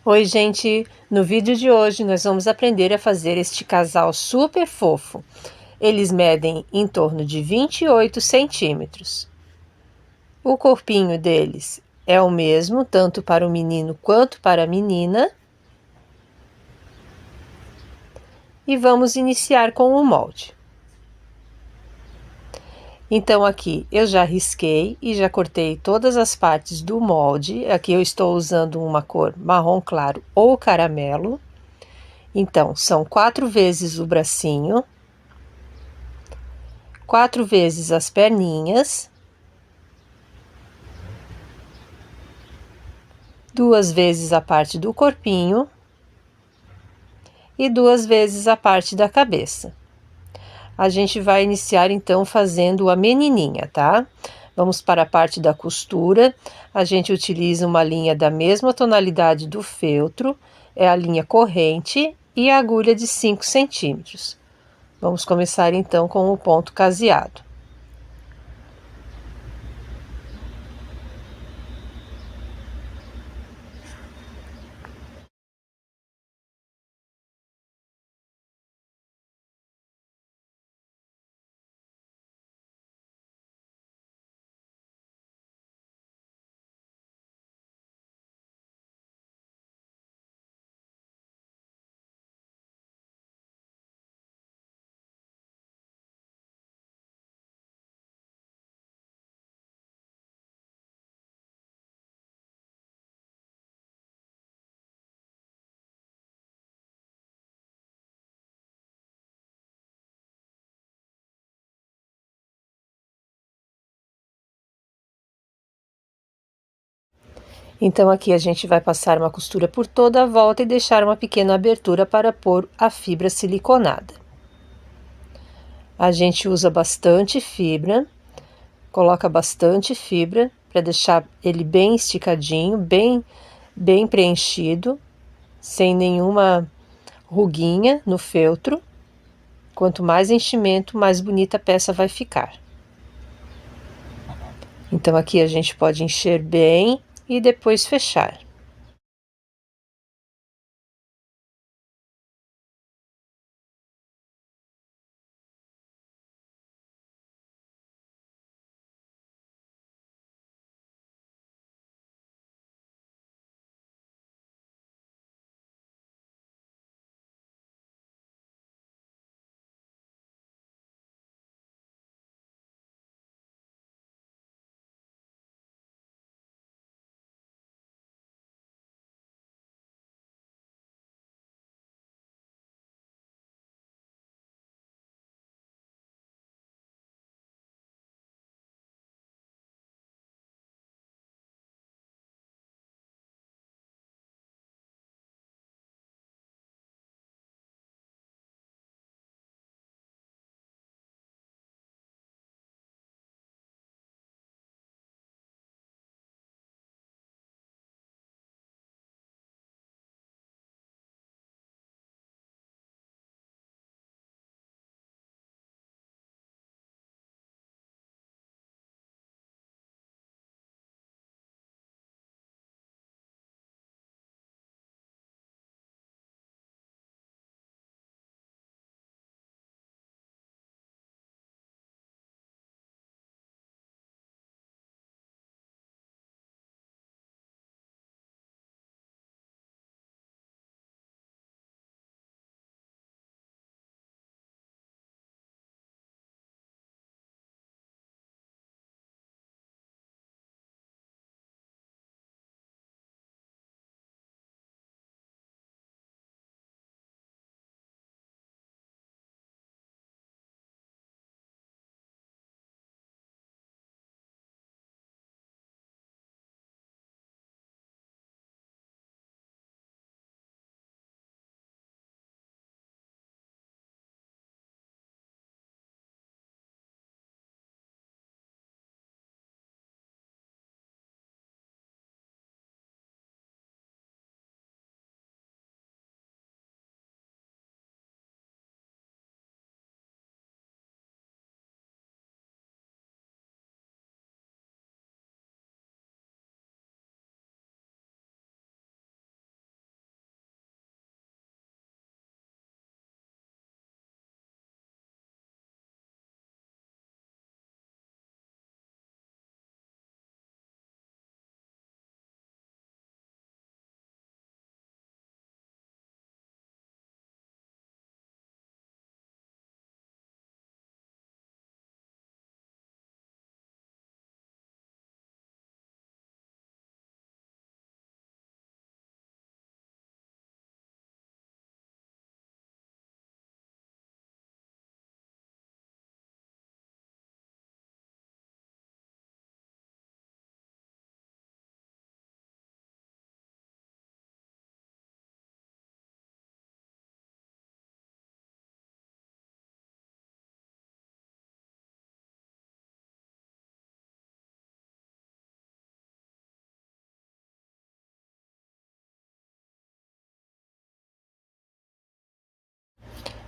Oi, gente! No vídeo de hoje nós vamos aprender a fazer este casal super fofo. Eles medem em torno de 28 centímetros. O corpinho deles é o mesmo, tanto para o menino quanto para a menina. E vamos iniciar com o molde. Então aqui eu já risquei e já cortei todas as partes do molde. Aqui eu estou usando uma cor marrom claro ou caramelo. Então, são 4 vezes o bracinho, 4 vezes as perninhas, 2 vezes a parte do corpinho e 2 vezes a parte da cabeça. A gente vai iniciar então fazendo a menininha, tá? Vamos para a parte da costura. A gente utiliza uma linha da mesma tonalidade do feltro, é a linha corrente e a agulha de 5 centímetros. Vamos começar então com o ponto caseado. Então aqui a gente vai passar uma costura por toda a volta e deixar uma pequena abertura para pôr a fibra siliconada. A gente usa bastante fibra, coloca bastante fibra para deixar ele bem esticadinho, bem preenchido, sem nenhuma ruguinha no feltro. Quanto mais enchimento, mais bonita a peça vai ficar. Então aqui a gente pode encher bem e depois fechar.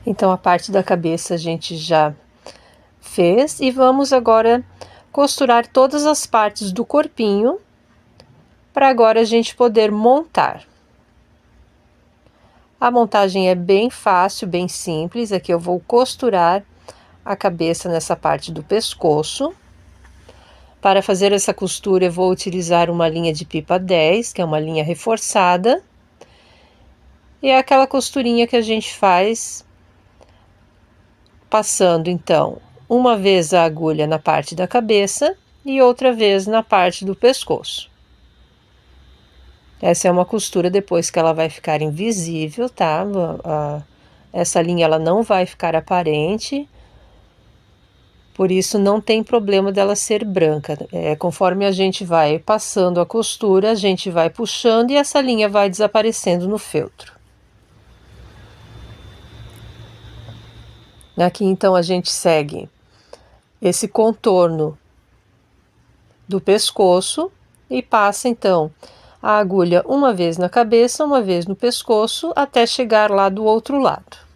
Então, a parte da cabeça a gente já fez e vamos agora costurar todas as partes do corpinho para agora a gente poder montar. A montagem é bem fácil, bem simples. Aqui eu vou costurar a cabeça nessa parte do pescoço. Para fazer essa costura, eu vou utilizar uma linha de pipa 10, que é uma linha reforçada. E é aquela costurinha que a gente faz passando, então, uma vez a agulha na parte da cabeça e outra vez na parte do pescoço. Essa é uma costura depois que ela vai ficar invisível, tá? Essa linha ela não vai ficar aparente, por isso não tem problema dela ser branca. Conforme a gente vai passando a costura, a gente vai puxando e essa linha vai desaparecendo no feltro. Aqui então a gente segue esse contorno do pescoço e passa então a agulha uma vez na cabeça, uma vez no pescoço, até chegar lá do outro lado.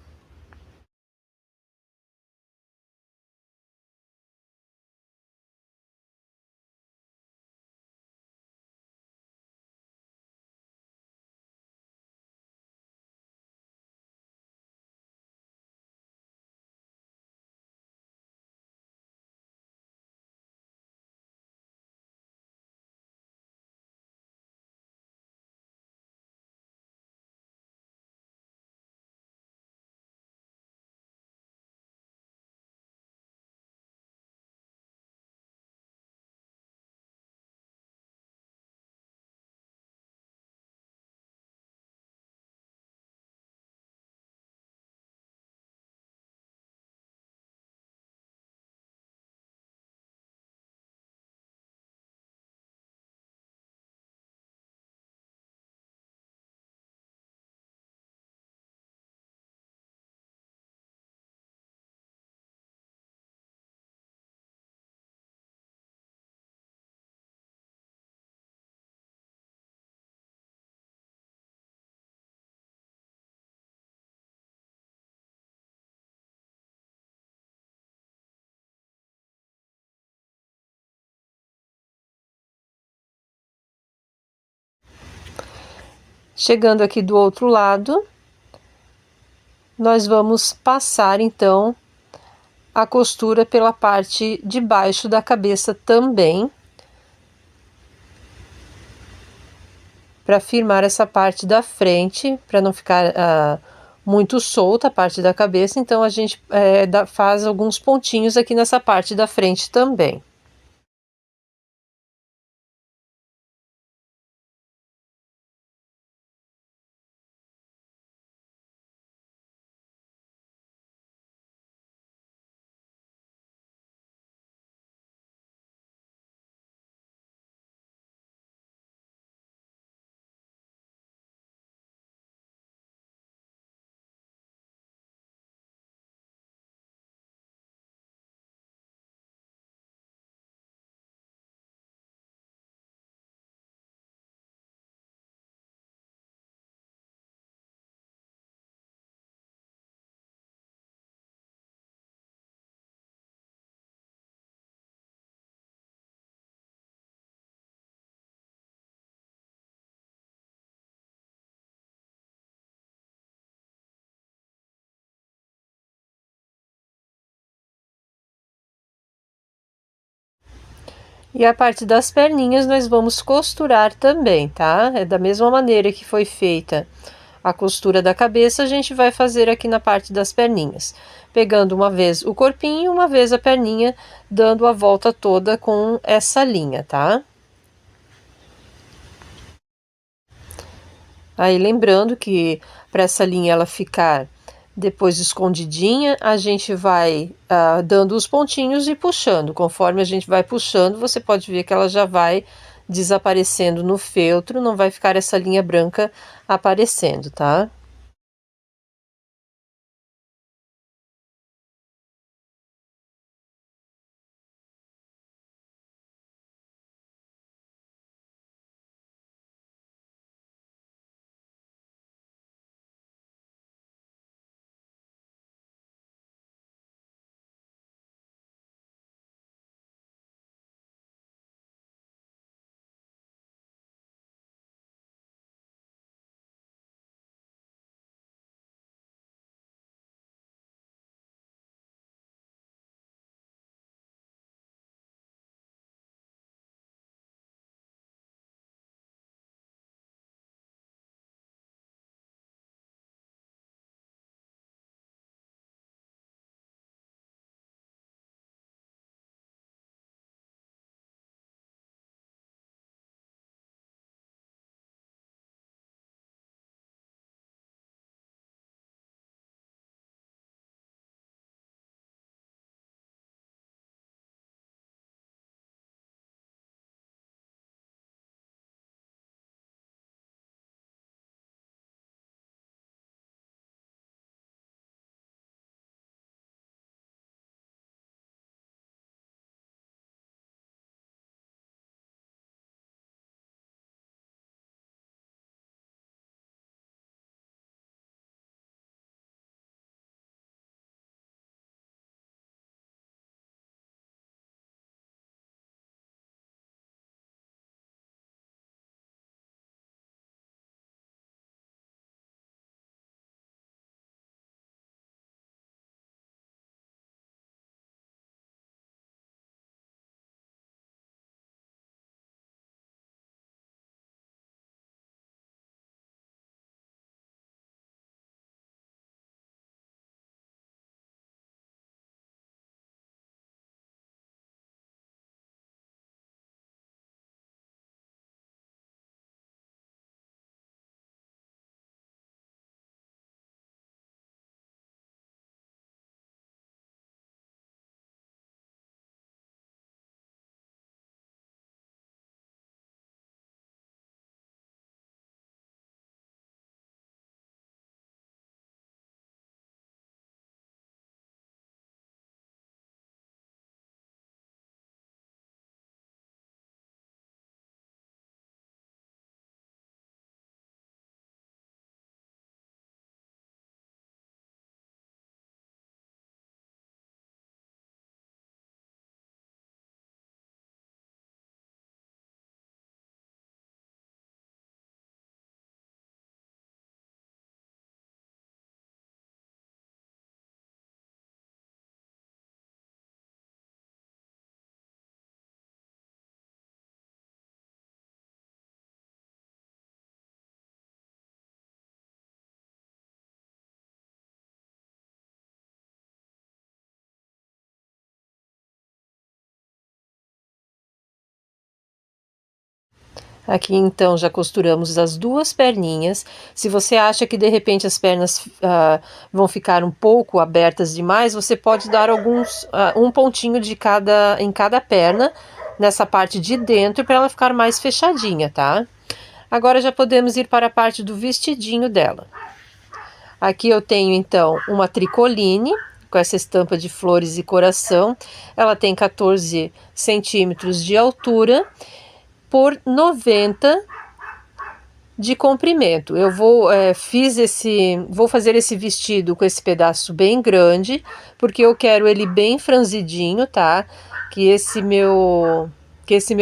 Chegando aqui do outro lado, nós vamos passar então a costura pela parte de baixo da cabeça também, para firmar essa parte da frente, para não ficar muito solta a parte da cabeça. Então a gente faz alguns pontinhos aqui nessa parte da frente também. E a parte das perninhas nós vamos costurar também, tá? É da mesma maneira que foi feita a costura da cabeça, a gente vai fazer aqui na parte das perninhas. Pegando uma vez o corpinho, uma vez a perninha, dando a volta toda com essa linha, tá? Aí lembrando que para essa linha ela ficar depois escondidinha, a gente vai dando os pontinhos e puxando. Conforme a gente vai puxando, você pode ver que ela já vai desaparecendo no feltro, não vai ficar essa linha branca aparecendo, tá? Aqui então já costuramos as duas perninhas. Se você acha que de repente as pernas vão ficar um pouco abertas demais, você pode dar um pontinho em cada perna, nessa parte de dentro, para ela ficar mais fechadinha, tá? Agora já podemos ir para a parte do vestidinho dela. Aqui eu tenho então uma tricoline, com essa estampa de flores e coração. Ela tem 14 centímetros de altura por 90 de comprimento. Eu vou fazer esse vestido com esse pedaço bem grande, porque eu quero ele bem franzidinho, tá? Que esse meu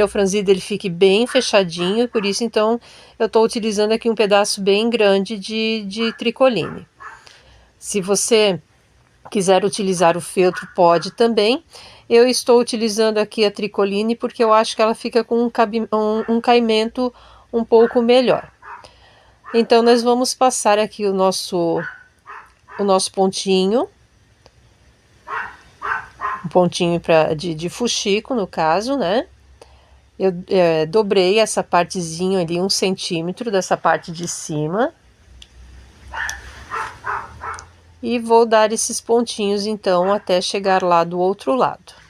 franzido ele fique bem fechadinho, por isso então eu tô utilizando aqui um pedaço bem grande de tricoline. Se você quiser utilizar o feltro, pode também. Eu estou utilizando aqui a tricoline porque eu acho que ela fica com um caimento um pouco melhor. Então, nós vamos passar aqui o nosso pontinho. Um pontinho de fuxico, no caso, né? Eu dobrei essa partezinha ali, 1 centímetro dessa parte de cima. E vou dar esses pontinhos, então, até chegar lá do outro lado.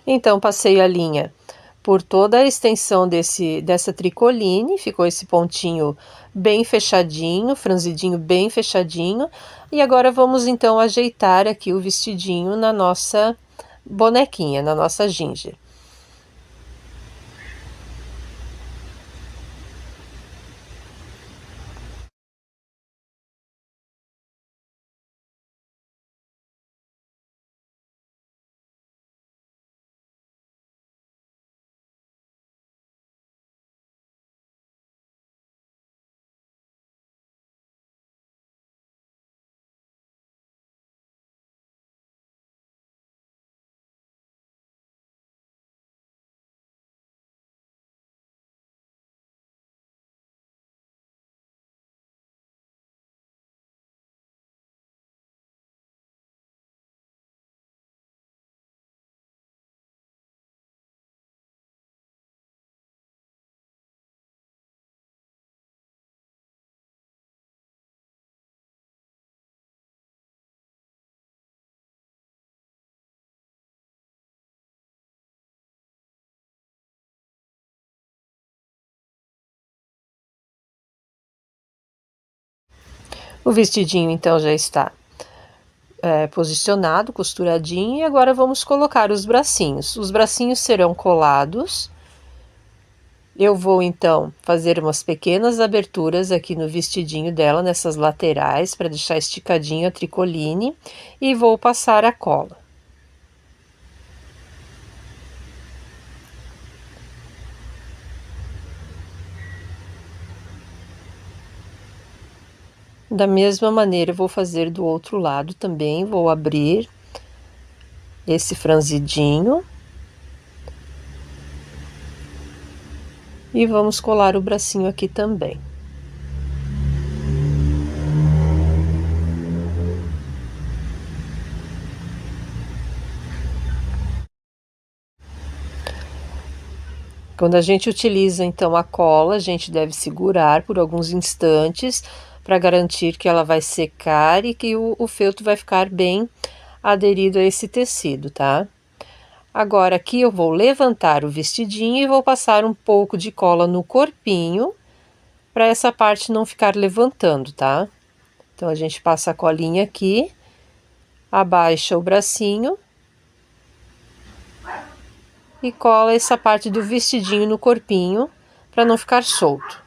Então, passei a linha por toda a extensão dessa tricoline, ficou esse pontinho bem fechadinho, franzidinho bem fechadinho. E agora vamos então ajeitar aqui o vestidinho na nossa bonequinha, na nossa Ginger. O vestidinho então já está posicionado, costuradinho, e agora vamos colocar os bracinhos. Os bracinhos serão colados. Eu vou então fazer umas pequenas aberturas aqui no vestidinho dela, nessas laterais, para deixar esticadinho a tricoline, e vou passar a cola. Da mesma maneira, eu vou fazer do outro lado também, vou abrir esse franzidinho. E vamos colar o bracinho aqui também. Quando a gente utiliza então a cola, a gente deve segurar por alguns instantes para garantir que ela vai secar e que o feltro vai ficar bem aderido a esse tecido, tá? Agora aqui eu vou levantar o vestidinho e vou passar um pouco de cola no corpinho, para essa parte não ficar levantando, tá? Então, a gente passa a colinha aqui, abaixa o bracinho e cola essa parte do vestidinho no corpinho, para não ficar solto.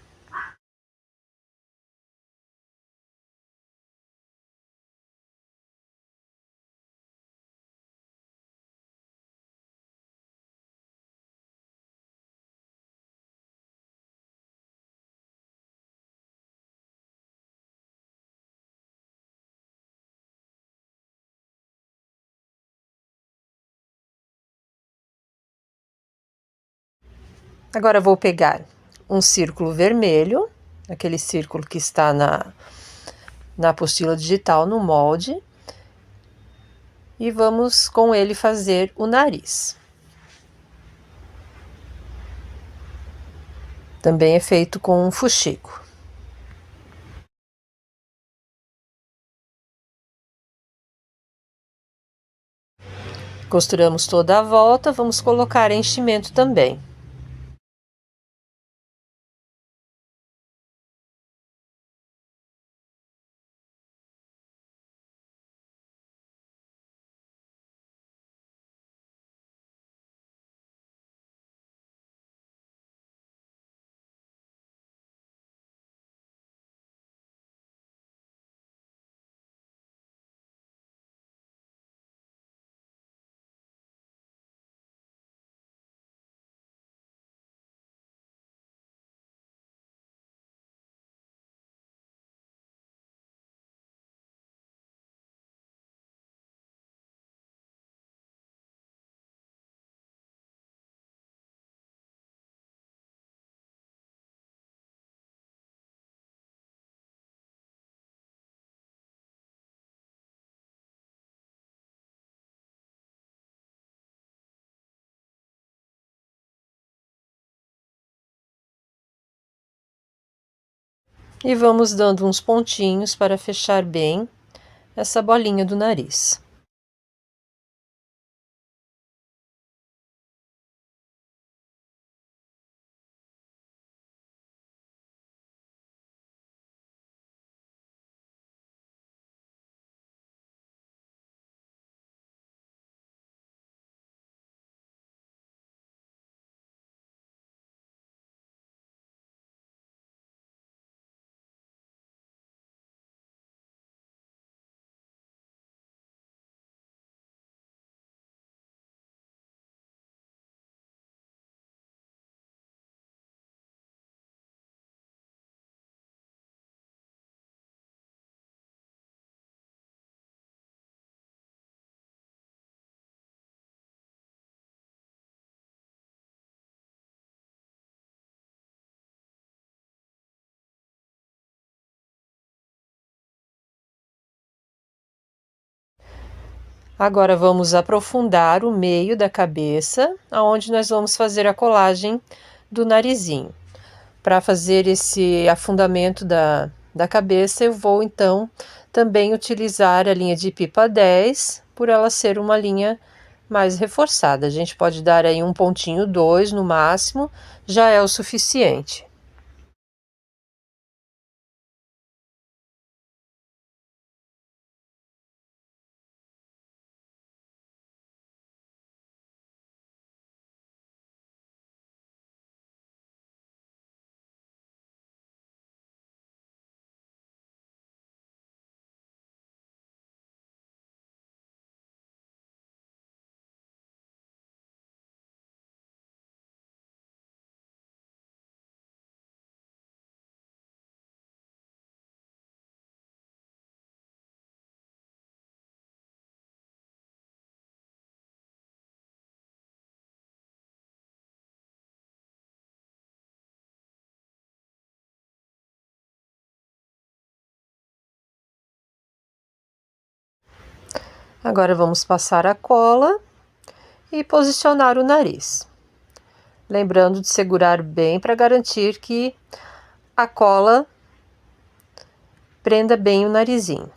Agora vou pegar um círculo vermelho, aquele círculo que está na apostila digital, no molde, e vamos com ele fazer o nariz. Também é feito com um fuxico. Costuramos toda a volta, vamos colocar enchimento também. E vamos dando uns pontinhos para fechar bem essa bolinha do nariz. Agora vamos aprofundar o meio da cabeça, aonde nós vamos fazer a colagem do narizinho. Para fazer esse afundamento da cabeça, eu vou então também utilizar a linha de pipa 10, por ela ser uma linha mais reforçada. A gente pode dar aí um pontinho 2 no máximo, já é o suficiente. Agora vamos passar a cola e posicionar o nariz. Lembrando de segurar bem para garantir que a cola prenda bem o narizinho.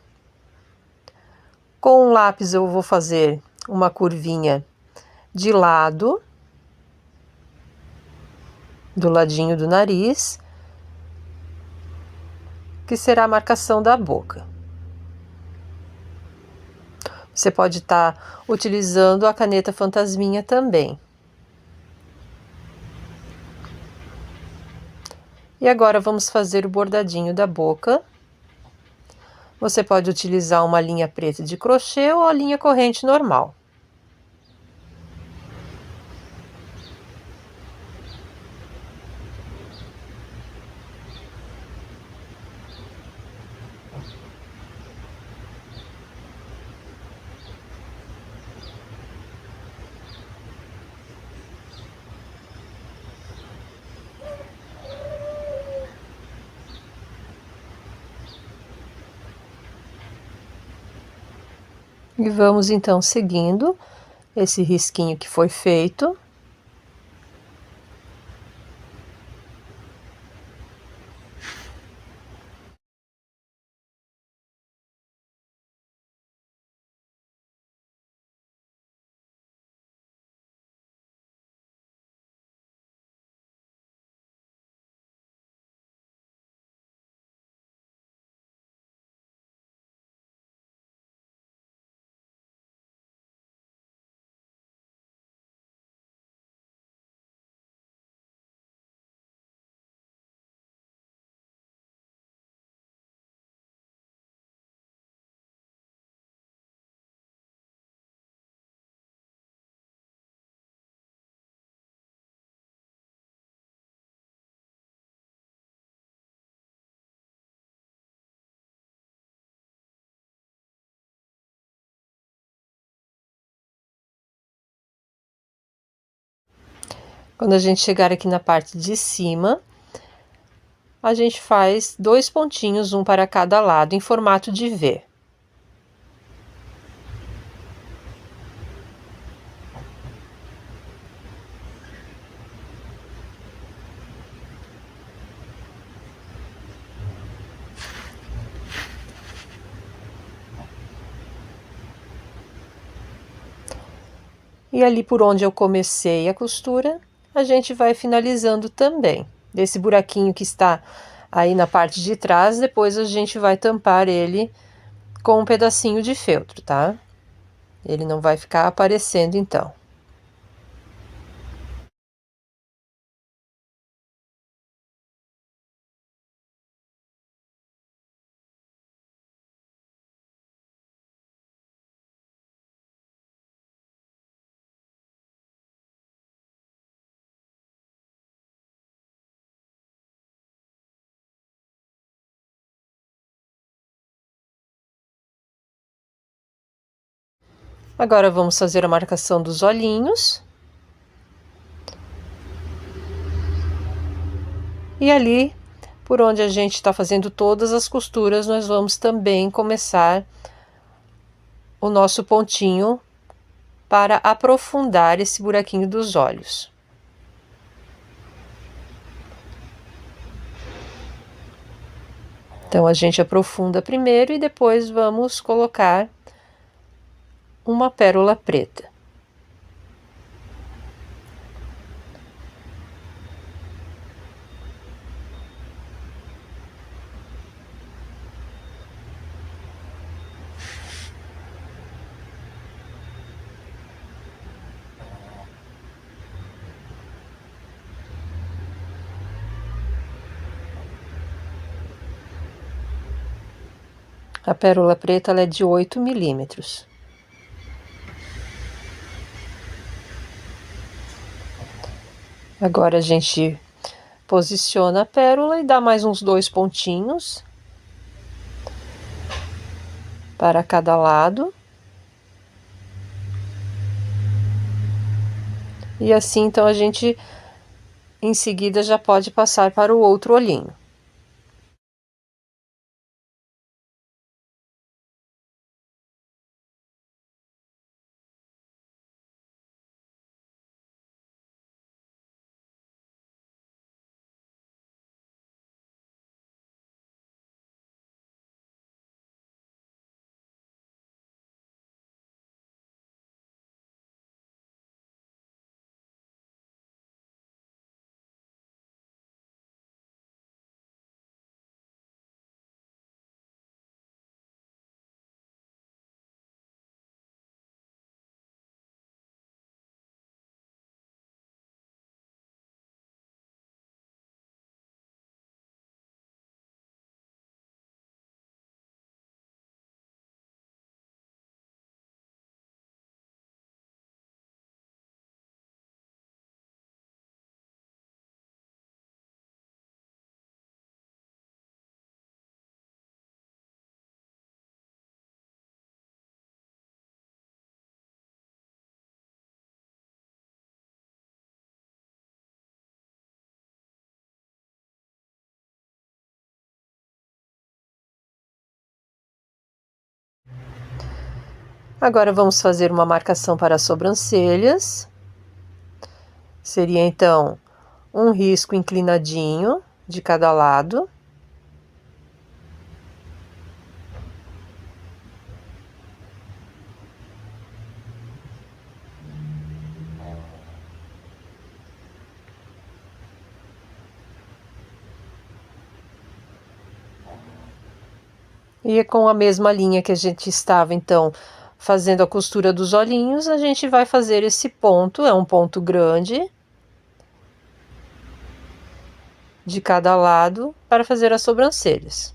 Com um lápis eu vou fazer uma curvinha de lado, do ladinho do nariz, que será a marcação da boca. Você pode estar utilizando a caneta fantasminha também. E agora vamos fazer o bordadinho da boca. Você pode utilizar uma linha preta de crochê ou a linha corrente normal. E vamos então seguindo esse risquinho que foi feito. Quando a gente chegar aqui na parte de cima, a gente faz 2 pontinhos, um para cada lado, em formato de V. E ali por onde eu comecei a costura, a gente vai finalizando também. Desse buraquinho que está aí na parte de trás, depois a gente vai tampar ele com um pedacinho de feltro, tá? Ele não vai ficar aparecendo então. Agora vamos fazer a marcação dos olhinhos. E ali, por onde a gente está fazendo todas as costuras, nós vamos também começar o nosso pontinho para aprofundar esse buraquinho dos olhos. Então, a gente aprofunda primeiro e depois vamos colocar uma pérola preta. A pérola preta ela é de 8 milímetros. Agora a gente posiciona a pérola e dá mais uns 2 pontinhos para cada lado. E assim, então, a gente em seguida já pode passar para o outro olhinho. Agora vamos fazer uma marcação para as sobrancelhas. Seria então um risco inclinadinho de cada lado. E com a mesma linha que a gente estava, então, fazendo a costura dos olhinhos, a gente vai fazer esse ponto, é um ponto grande, de cada lado, para fazer as sobrancelhas.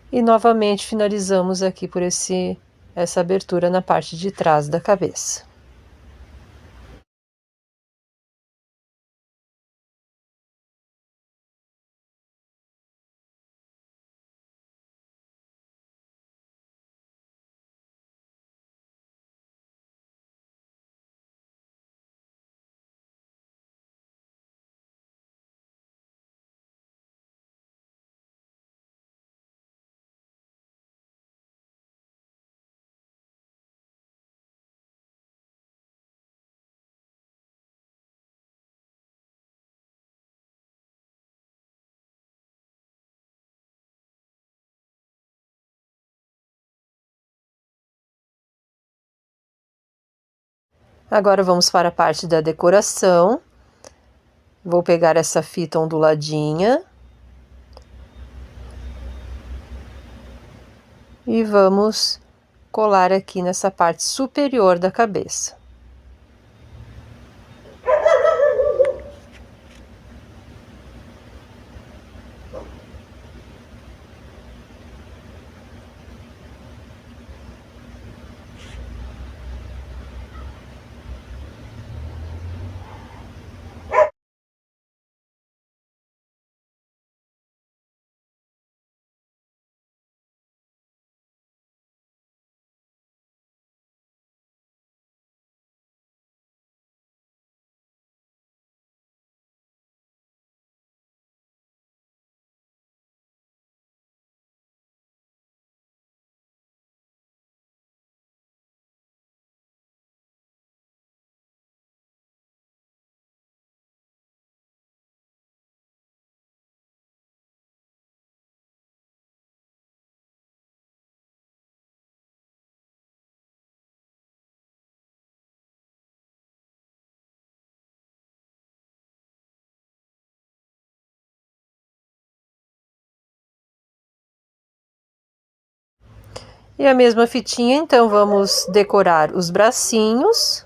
E novamente finalizamos aqui por essa abertura na parte de trás da cabeça. Agora vamos para a parte da decoração. Vou pegar essa fita onduladinha e vamos colar aqui nessa parte superior da cabeça. E a mesma fitinha, então, vamos decorar os bracinhos.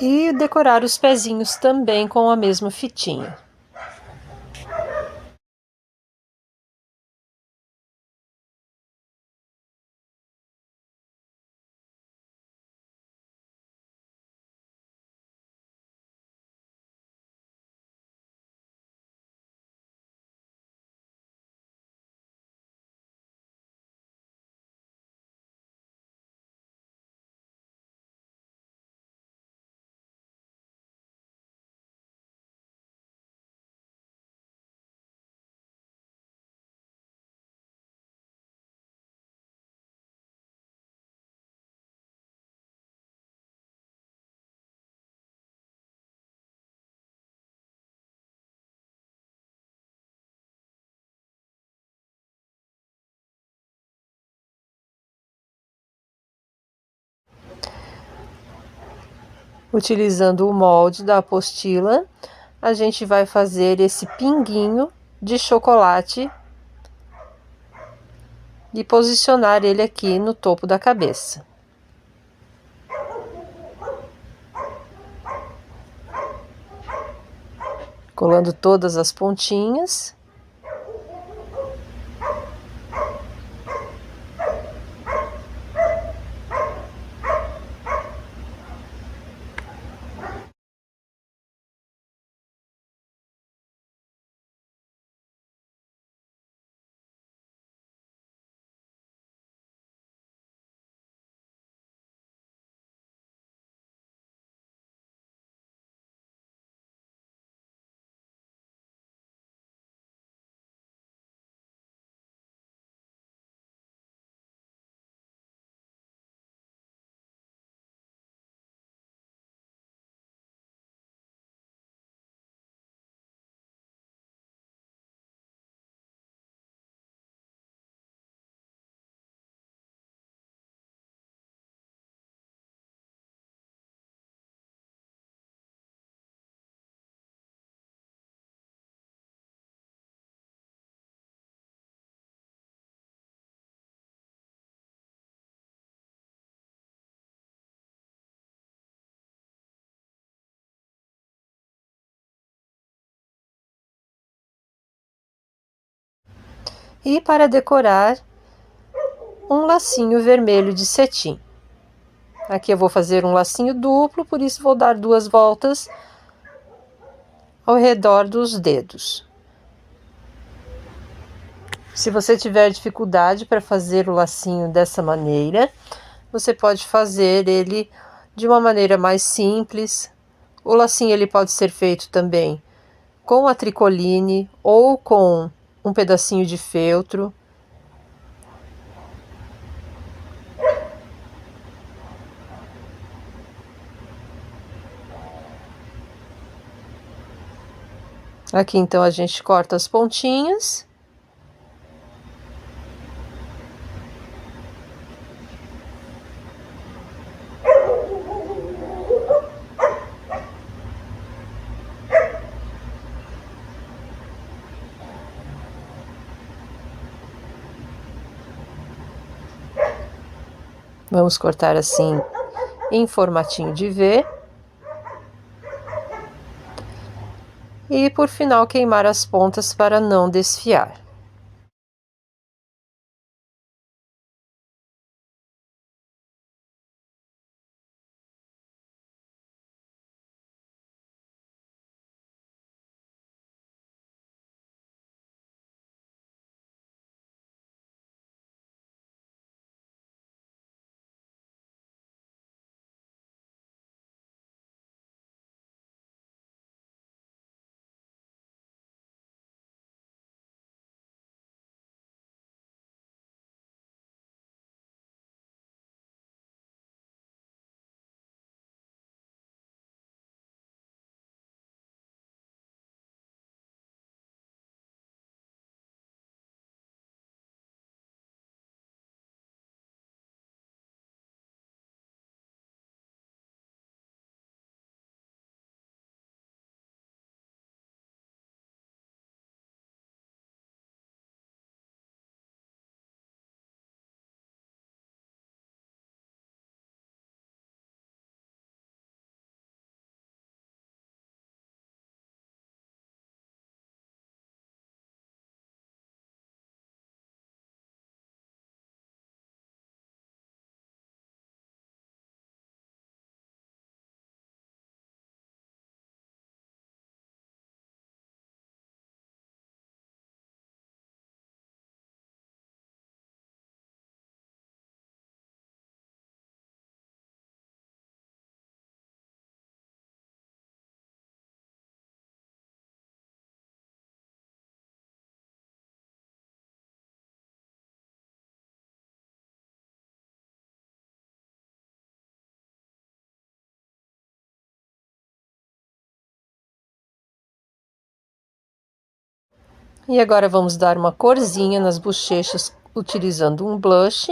E decorar os pezinhos também com a mesma fitinha. Utilizando o molde da apostila, a gente vai fazer esse pinguinho de chocolate e posicionar ele aqui no topo da cabeça. Colando todas as pontinhas. E para decorar, um lacinho vermelho de cetim. Aqui eu vou fazer um lacinho duplo, por isso vou dar 2 voltas ao redor dos dedos. Se você tiver dificuldade para fazer o lacinho dessa maneira, você pode fazer ele de uma maneira mais simples. O lacinho ele pode ser feito também com a tricoline ou com um pedacinho de feltro. Aqui então a gente corta as pontinhas. Vamos cortar assim em formatinho de V. E por final queimar as pontas para não desfiar. E agora vamos dar uma corzinha nas bochechas utilizando um blush.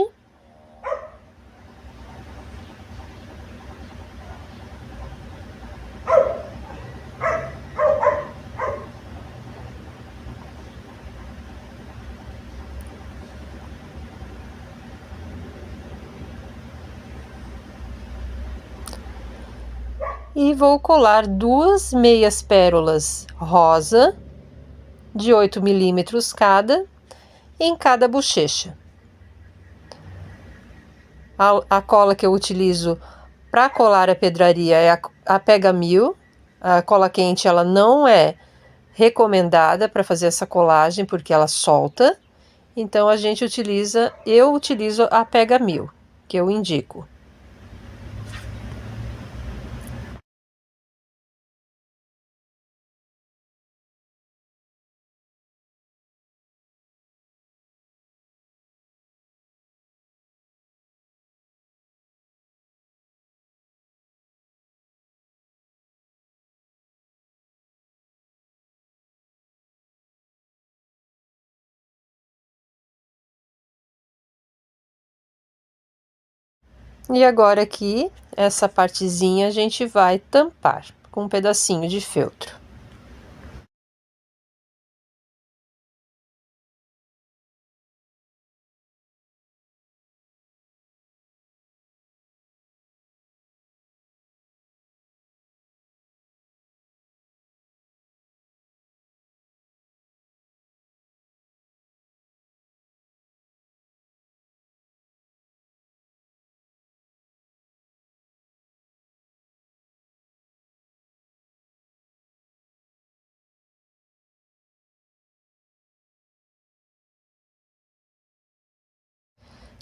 E vou colar 2 meias pérolas rosa, de 8 milímetros cada, em cada bochecha. A cola que eu utilizo para colar a pedraria é a Pega 1000. A cola quente ela não é recomendada para fazer essa colagem porque ela solta. Então eu utilizo a Pega 1000, que eu indico. E agora aqui, essa partezinha a gente vai tampar com um pedacinho de feltro.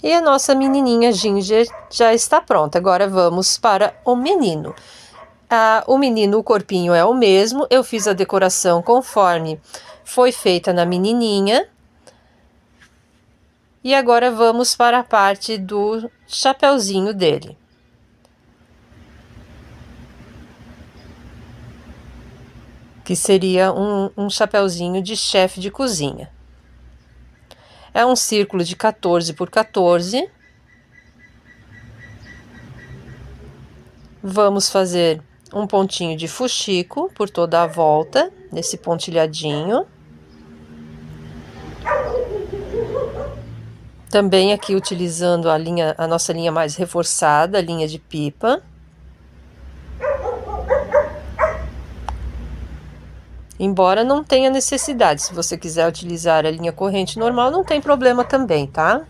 E a nossa menininha Ginger já está pronta. Agora vamos para o menino. O menino, o corpinho é o mesmo. Eu fiz a decoração conforme foi feita na menininha. E agora vamos para a parte do chapeuzinho dele. Que seria um chapeuzinho de chefe de cozinha. É um círculo de 14 por 14. Vamos fazer um pontinho de fuxico por toda a volta, nesse pontilhadinho. Também aqui utilizando a nossa linha mais reforçada, a linha de pipa. Embora não tenha necessidade, se você quiser utilizar a linha corrente normal, não tem problema também, tá?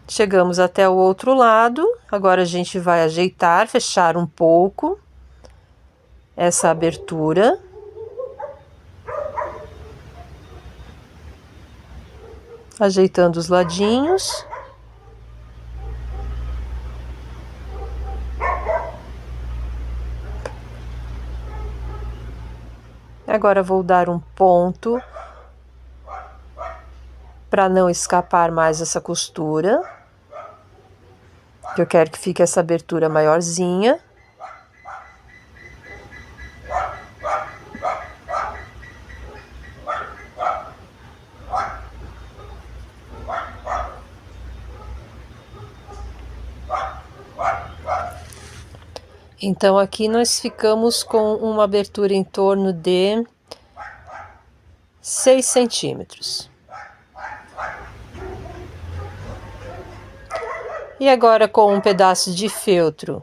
Chegamos até o outro lado, agora a gente vai ajeitar, fechar um pouco essa abertura. Ajeitando os ladinhos. Agora vou dar um ponto para não escapar mais essa costura. Que eu quero que fique essa abertura maiorzinha. Então, aqui nós ficamos com uma abertura em torno de 6 centímetros. E agora, com um pedaço de feltro,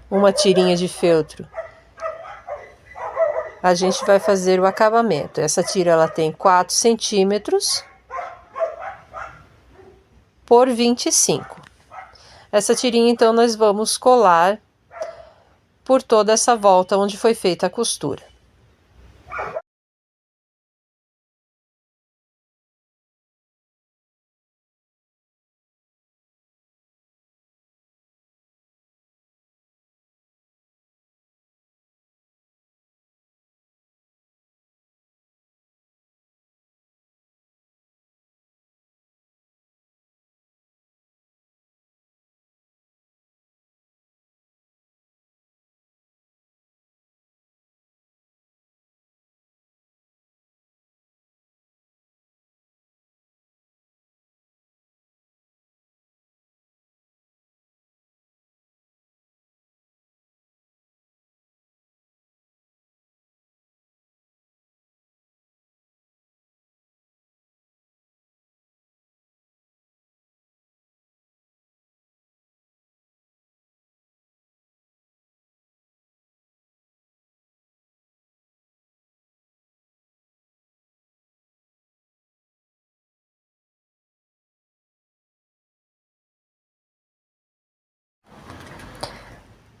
uma tirinha de feltro, a gente vai fazer o acabamento. Essa tira ela tem 4 centímetros por 25. Essa tirinha, então, nós vamos colar por toda essa volta onde foi feita a costura.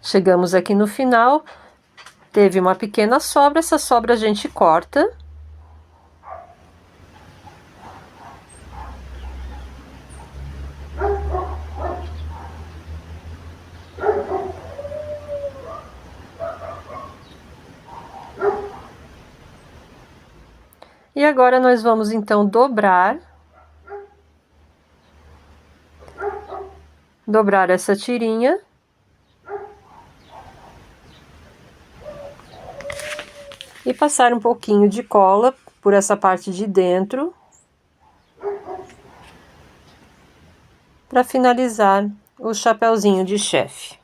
Chegamos aqui no final, teve uma pequena sobra, essa sobra a gente corta. E agora nós vamos então dobrar essa tirinha. E passar um pouquinho de cola por essa parte de dentro, para finalizar o chapeuzinho de chefe.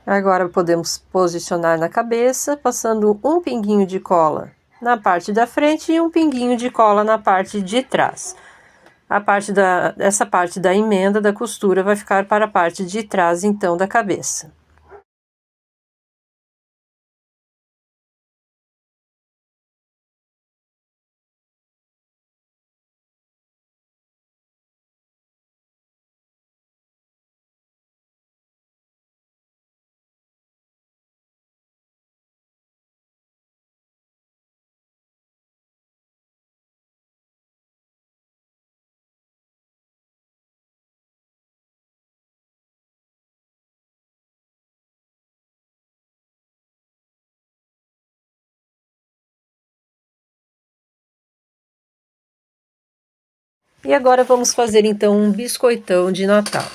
Agora podemos posicionar na cabeça, passando um pinguinho de cola na parte da frente e um pinguinho de cola na parte de trás. Essa parte da emenda da costura vai ficar para a parte de trás, então, da cabeça. E agora vamos fazer então um biscoitão de Natal.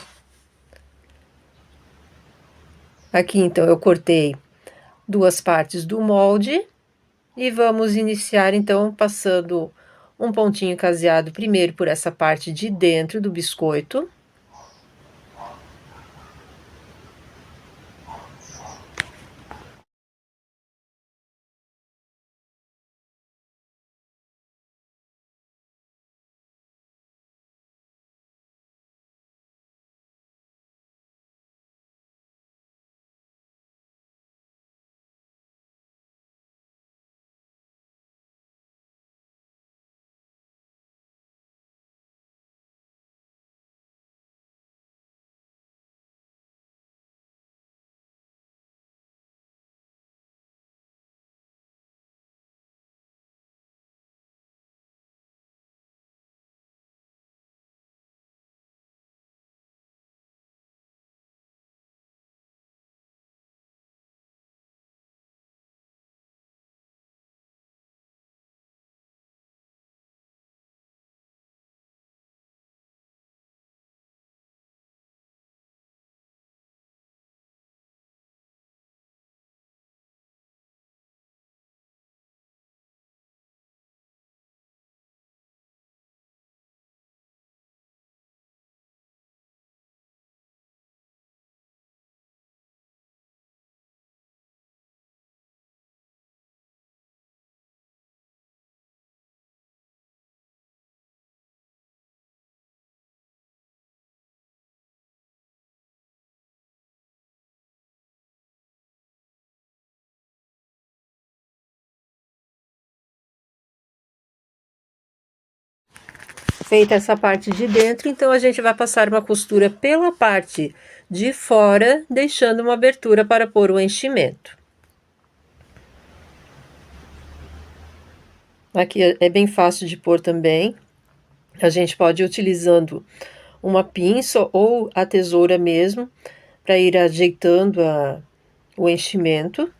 Aqui então eu cortei duas partes do molde e vamos iniciar então passando um pontinho caseado primeiro por essa parte de dentro do biscoito. Feita essa parte de dentro, então a gente vai passar uma costura pela parte de fora, deixando uma abertura para pôr o enchimento. Aqui é bem fácil de pôr também. A gente pode ir utilizando uma pinça ou a tesoura mesmo, para ir ajeitando o enchimento.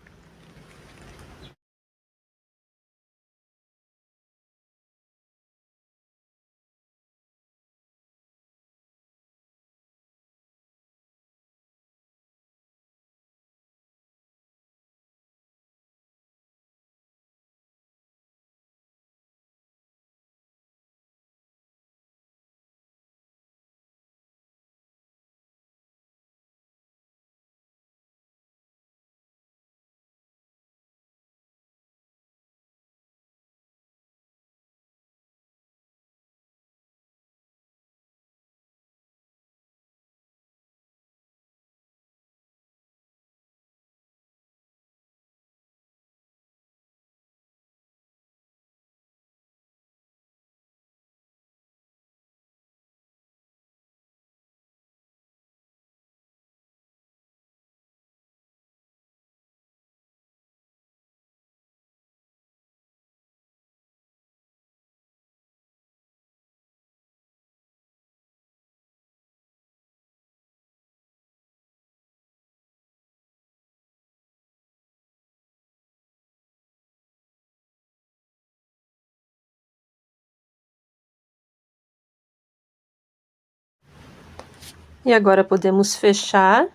E agora podemos fechar,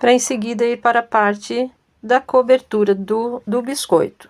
para em seguida ir para a parte da cobertura do biscoito.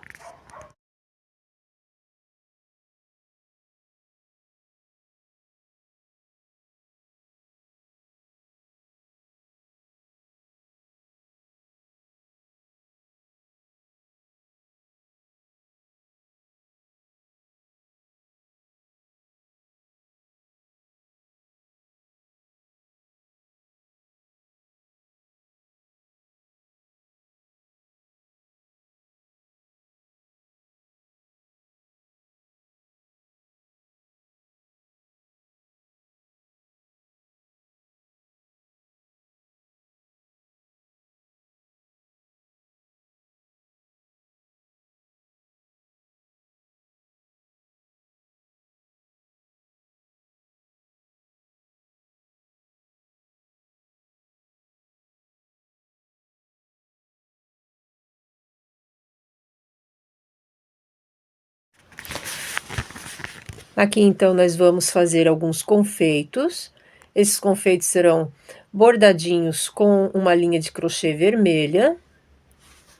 Aqui então nós vamos fazer alguns confeitos. Esses confeitos serão bordadinhos com uma linha de crochê vermelha.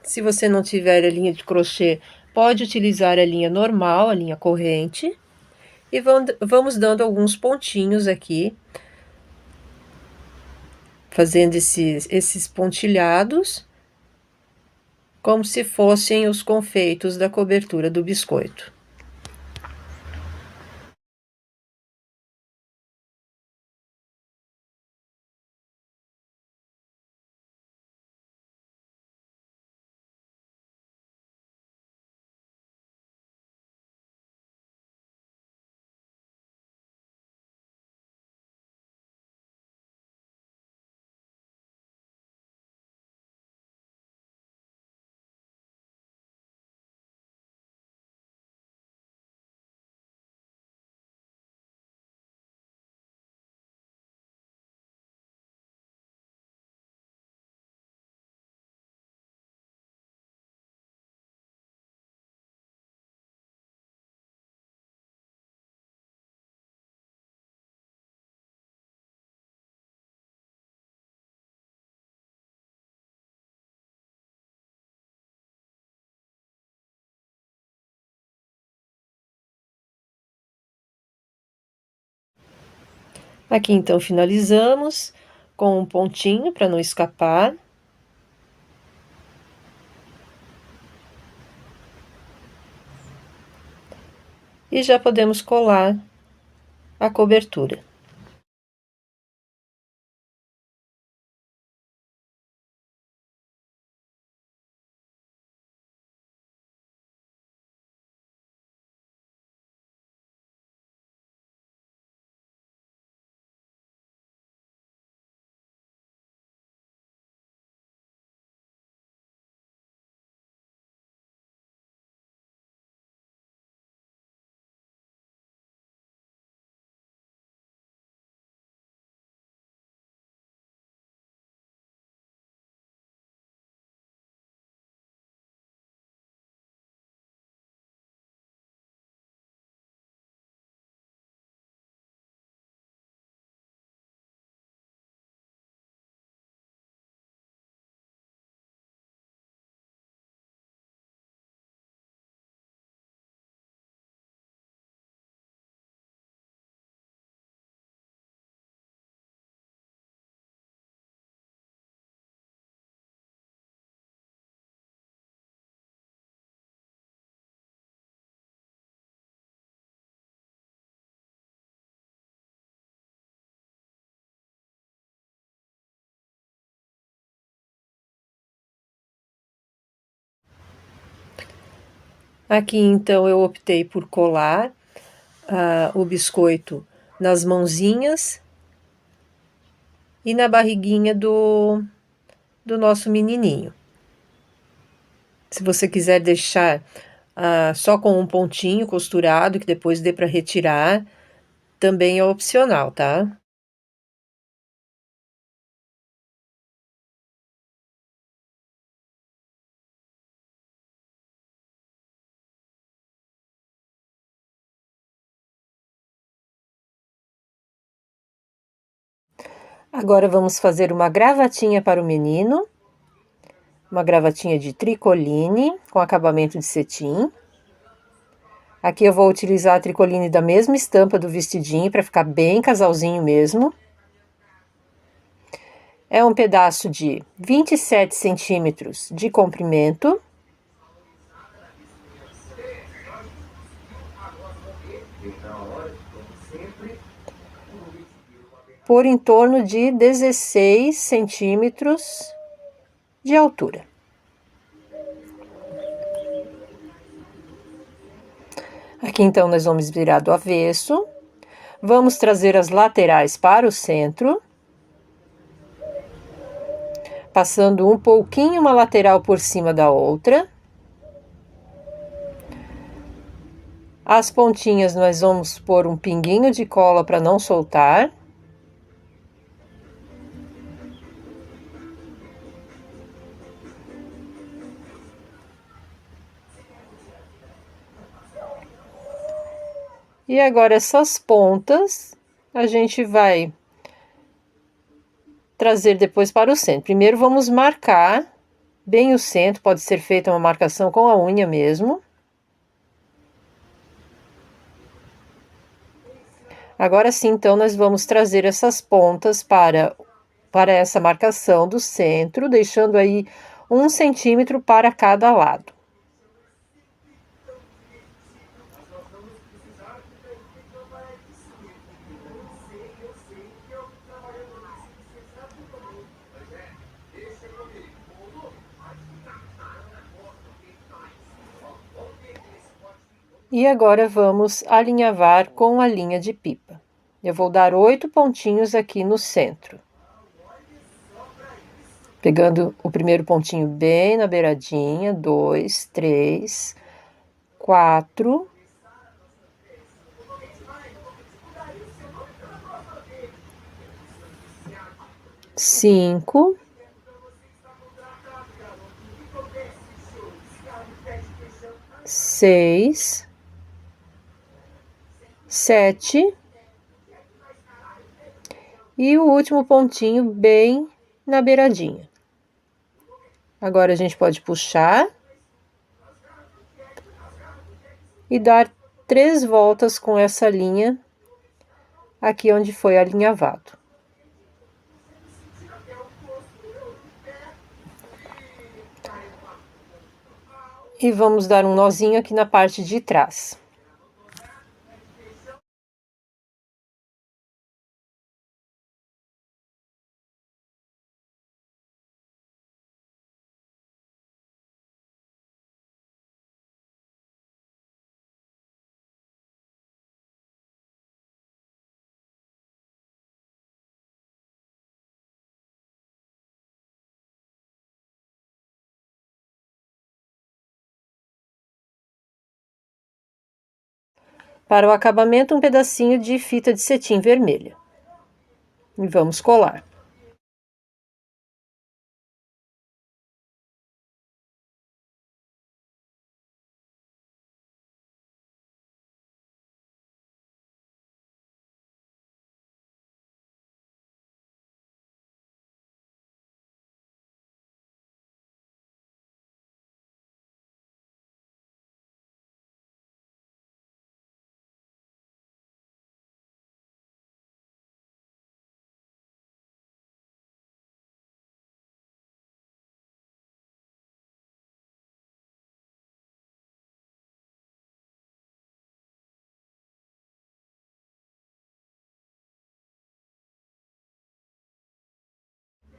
Se você não tiver a linha de crochê, pode utilizar a linha normal, a linha corrente. E vamos dando alguns pontinhos aqui, fazendo esses pontilhados, como se fossem os confeitos da cobertura do biscoito. Aqui então finalizamos com um pontinho para não escapar. E já podemos colar a cobertura. Aqui, então, eu optei por colar o biscoito nas mãozinhas e na barriguinha do nosso menininho. Se você quiser deixar só com um pontinho costurado, que depois dê para retirar, também é opcional, tá? Agora vamos fazer uma gravatinha para o menino. Uma gravatinha de tricoline com acabamento de cetim. Aqui eu vou utilizar a tricoline da mesma estampa do vestidinho para ficar bem casalzinho mesmo. É um pedaço de 27 centímetros de comprimento. Por em torno de 16 centímetros de altura. Aqui então nós vamos virar do avesso. Vamos trazer as laterais para o centro. Passando um pouquinho uma lateral por cima da outra. As pontinhas nós vamos pôr um pinguinho de cola para não soltar. E agora essas pontas a gente vai trazer depois para o centro. Primeiro vamos marcar bem o centro, pode ser feita uma marcação com a unha mesmo. Agora sim, então, nós vamos trazer essas pontas para essa marcação do centro, deixando aí 1 centímetro para cada lado. E agora vamos alinhavar com a linha de pipa. Eu vou dar 8 pontinhos aqui no centro. Pegando o primeiro pontinho bem na beiradinha, 2, 3, 4, 5, 6, 7 e o último pontinho bem na beiradinha. Agora a gente pode puxar e dar 3 voltas com essa linha aqui onde foi alinhavado. E vamos dar um nozinho aqui na parte de trás. Para o acabamento, um pedacinho de fita de cetim vermelha. E vamos colar.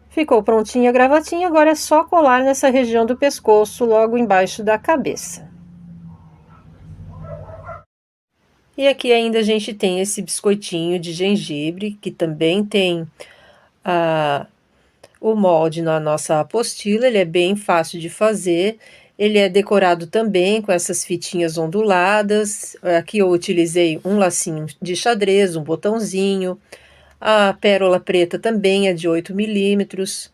Ficou prontinha a gravatinha, agora é só colar nessa região do pescoço, logo embaixo da cabeça. E aqui ainda a gente tem esse biscoitinho de gengibre, que também tem o molde na nossa apostila, ele é bem fácil de fazer. Ele é decorado também com essas fitinhas onduladas. Aqui eu utilizei um lacinho de xadrez, um botãozinho. A pérola preta também é de 8 milímetros.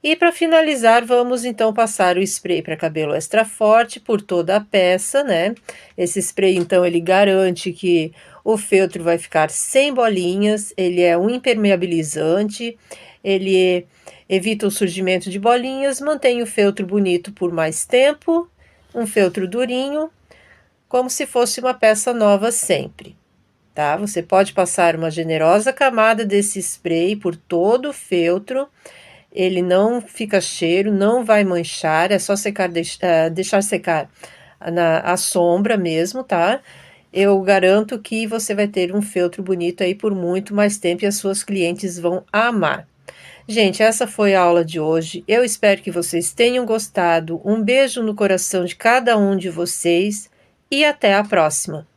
E para finalizar, vamos então passar o spray para cabelo extra forte por toda a peça, né? Esse spray, então, ele garante que o feltro vai ficar sem bolinhas, ele é um impermeabilizante, ele evita o surgimento de bolinhas, mantém o feltro bonito por mais tempo, um feltro durinho, como se fosse uma peça nova sempre, tá? Você pode passar uma generosa camada desse spray por todo o feltro. Ele não fica cheiro, não vai manchar, é só secar, deixar secar à sombra mesmo, tá? Eu garanto que você vai ter um feltro bonito aí por muito mais tempo e as suas clientes vão amar. Gente, essa foi a aula de hoje. Eu espero que vocês tenham gostado. Um beijo no coração de cada um de vocês e até a próxima!